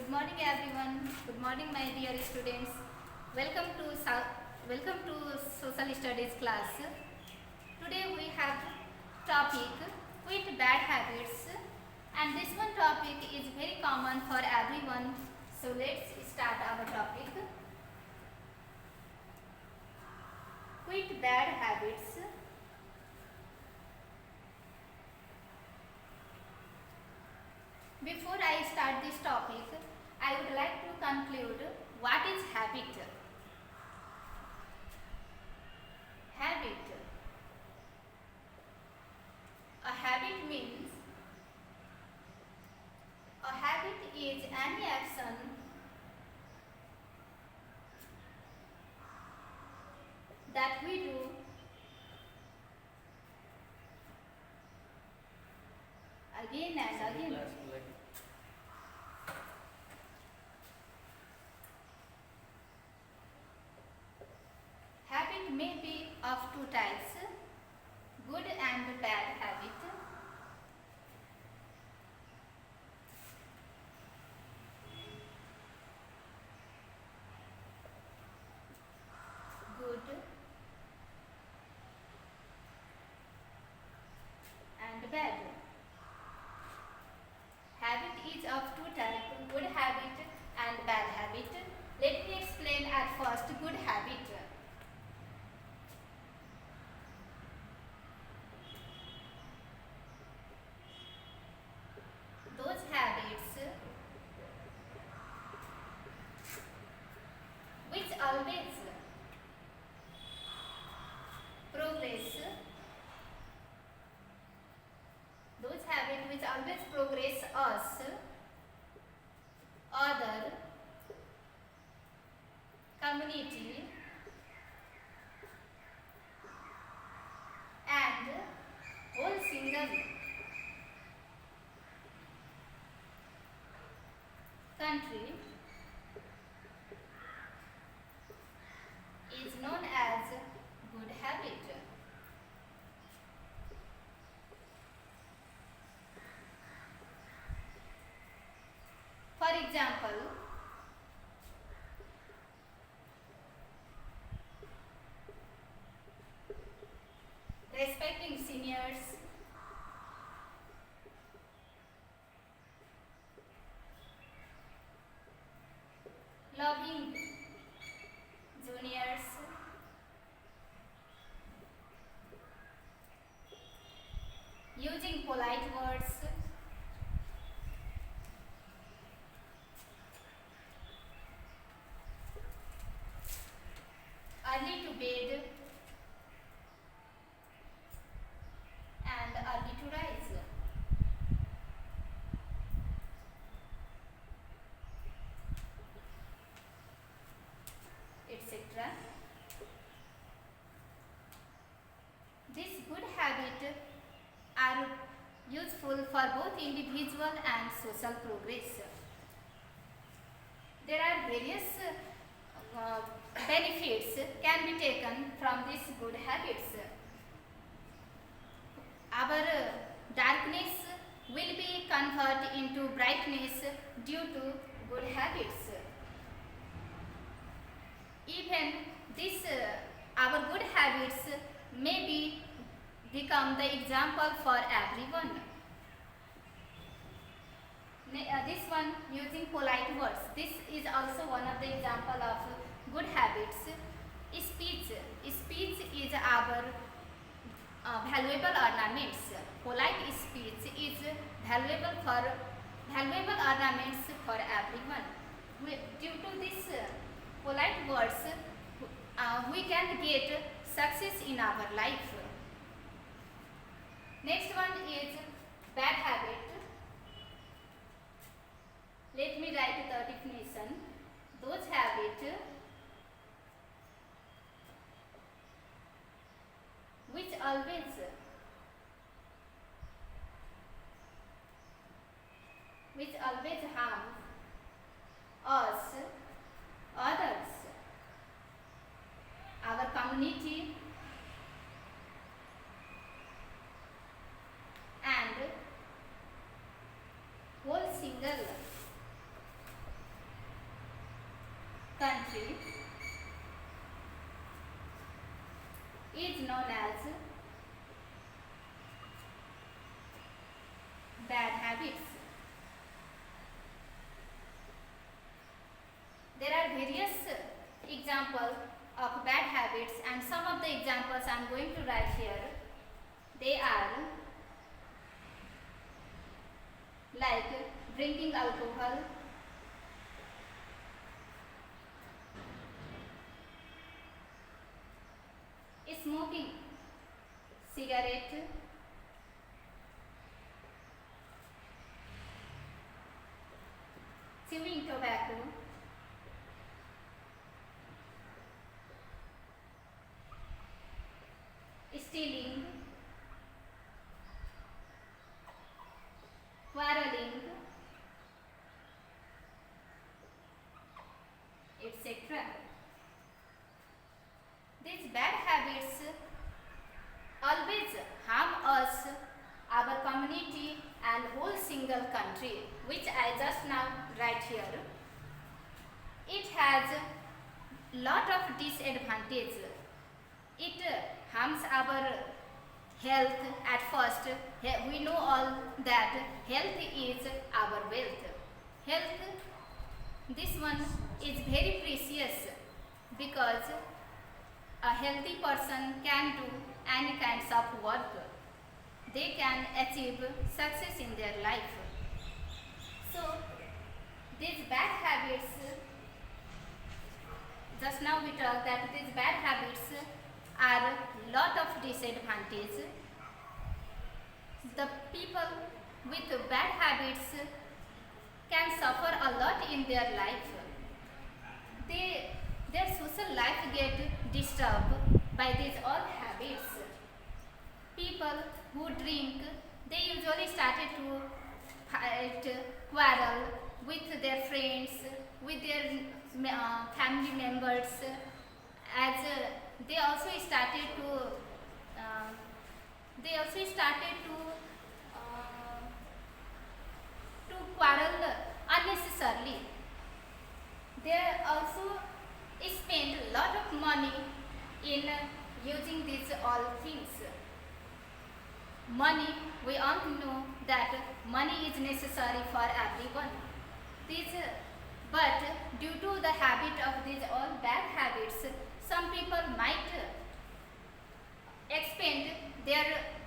Good morning everyone. Good morning my dear students. Welcome to welcome to social studies class. Today we have topic quit bad habits, and this one topic is very common for everyone. So let's start our topic. Quit bad habits. Before I start this topic, I would like to conclude what is habit. Habit. A habit means a habit is any action that we do again and again. Habit may be of two types, good and bad habit. Good and bad. Habit is of two types, good habit and bad habit. Let me explain at first good habit. Those habits which always progress, those habits which always progress us, other, community, and whole single country is known as good habit. For example, respecting seniors, loving juniors, using polite words, early to bed and early to rise. Etc. These good habits are useful for both individual and social progress. There are various benefits can be taken from these good habits. Our darkness will be converted into brightness due to good habits. Even this our good habits may become the example for everyone. This one using polite words. This is also one of the example of good habits. Speech. Speech is our valuable ornaments. Polite speech is valuable ornaments for everyone. Due to this polite words, we can get success in our life. Next one is bad habit. Let me write the definition. Those habits which always harm us, others, our community, and whole single country is known as bad habits. There are various examples of bad habits, and some of the examples I am going to write here. They are like drinking alcohol, smoking cigarette, chewing tobacco, stealing, quarreling, etc. These bad habits always harm us, our community and whole single country, which I just now write here. It has lot of disadvantage. It harms our health at first. We know all that health is our wealth. Health, this one is very precious, because a healthy person can do any kinds of work. They can achieve success in their life. So these bad habits, just now we talked that these bad habits are lot of disadvantage. The people with bad habits can suffer a lot in their life. Their social life get disturbed by these all habits. People who drink, they usually started to fight, quarrel with their friends, with their family members, as they also started to quarrel unnecessarily. They also spend a lot of money in using these all things. Money, we all know that money is necessary for everyone. But due to the habit of these all bad habits, some people might expend their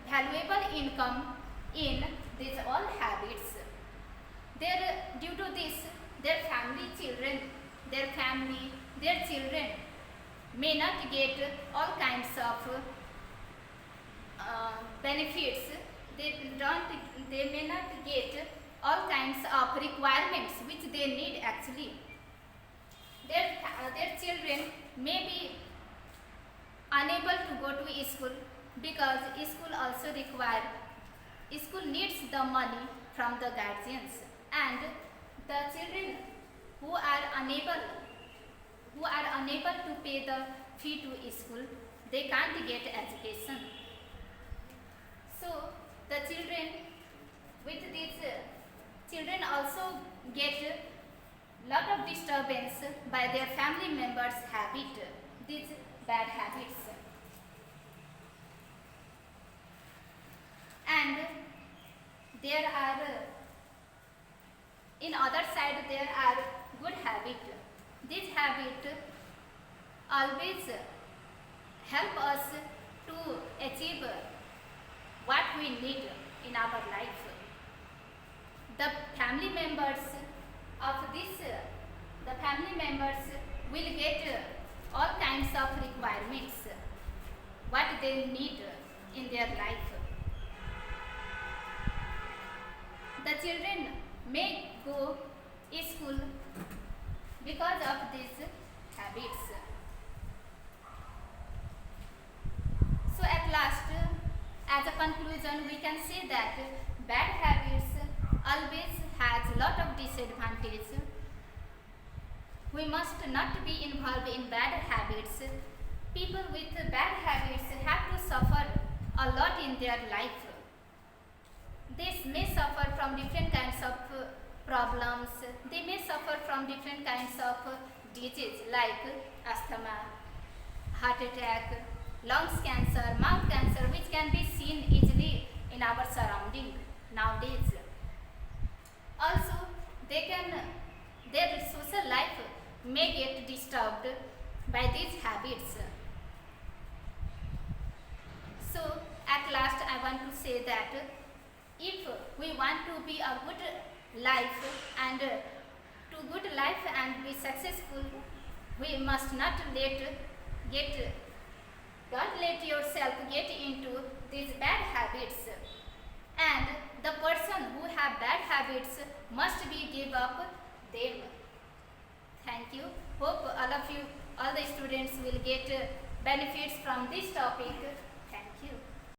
valuable income in these all habits. Due to this, their children may not get all kinds of benefits. They may not get all kinds of requirements which they need actually. Their children may be unable to go to school, because school needs the money from the guardians, and the children who are unable to pay the fee to school, they can't get education. So the children also get lot of disturbance by their family members' habit, these bad habits. And there are, in other side, there are good habit. This habit always help us to achieve what we need in our life. The family members will get all kinds of requirements, what they need in their life. The children may go to school because of these habits. So at last, as a conclusion, we can say that bad habits always has lot of disadvantage. We must not be involved in bad habits. People with bad habits have to suffer a lot in their life. They may suffer from different kinds of problems. They may suffer from different kinds of disease like asthma, heart attack, lungs cancer, mouth cancer, which can be seen easily in our surrounding nowadays. Also, their social life may get disturbed by these habits. So, at last, I want to say that if we want to be a good life and to good life and be successful, we must not don't let yourself get into these bad habits. And the person who have bad habits must be give up them. Thank you. Hope all the students will get benefits from this topic.